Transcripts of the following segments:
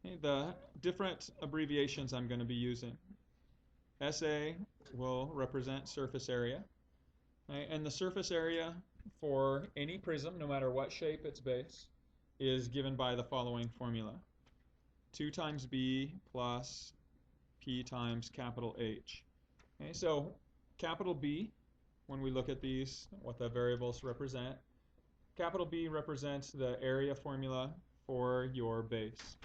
Okay, the different abbreviations I'm going to be using. SA will represent surface area. Okay, and the surface area for any prism, no matter what shape its base, is given by the following formula. 2 times B plus P times capital H. Okay, so capital B, when we look at these, what the variables represent, capital B represents the area formula for your base.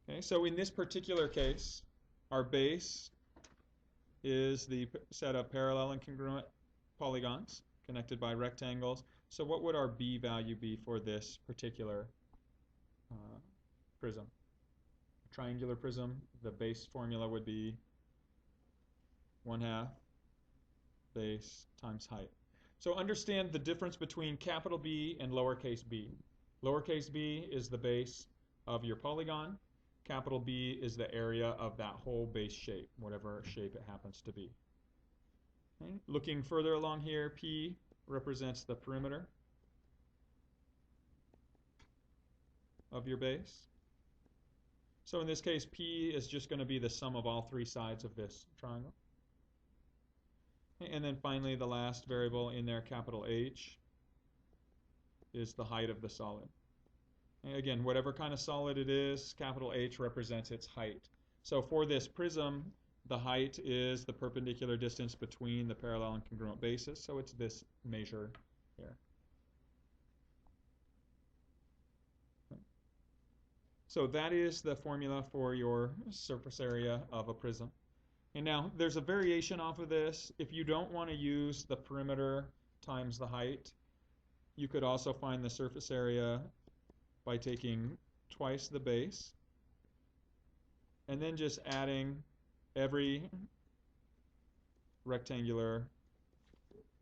Okay, so in this particular case, our base is the set of parallel and congruent polygons connected by rectangles. So what would our B value be for this particular prism? A triangular prism, the base formula would be 1/2 base times height. So understand the difference between capital B and lowercase b. Lowercase b is the base of your polygon. Capital B is the area of that whole base shape, whatever shape it happens to be. Okay. Looking further along here, P represents the perimeter of your base. So in this case, P is just going to be the sum of all 3 sides of this triangle. Okay. And then finally, the last variable in there, capital H, is the height of the solid. Again, whatever kind of solid it is, capital H represents its height. So for this prism, the height is the perpendicular distance between the parallel and congruent bases. So it's this measure here. So that is the formula for your surface area of a prism. And now there's a variation off of this. If you don't want to use the perimeter times the height, you could also find the surface area by taking twice the base and then just adding every rectangular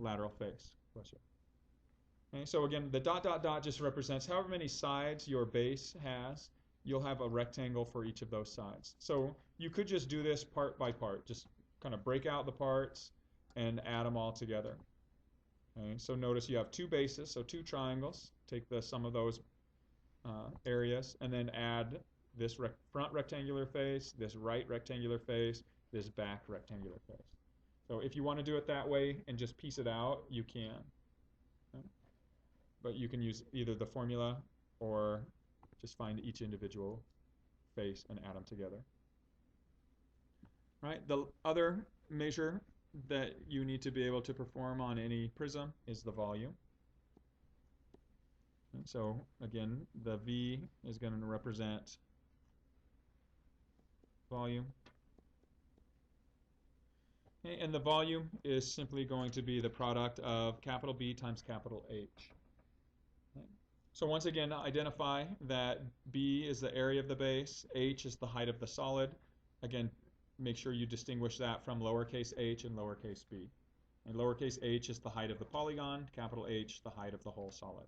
lateral face. Okay, so again, the dot dot dot just represents however many sides your base has. You'll have a rectangle for each of those sides. So you could just do this part by part, just kind of break out the parts and add them all together. Okay, so notice you have 2 bases, so 2 triangles. Take the sum of those areas, and then add this front rectangular face, this right rectangular face, this back rectangular face. So if you want to do it that way and just piece it out, you can. Okay? But you can use either the formula or just find each individual face and add them together. Right? The other measure that you need to be able to perform on any prism is the volume. So again, the V is going to represent volume. Okay, and the volume is simply going to be the product of capital B times capital H. Okay. So once again, identify that B is the area of the base, H is the height of the solid. Again, make sure you distinguish that from lowercase h and lowercase b. And lowercase h is the height of the polygon, capital H the height of the whole solid.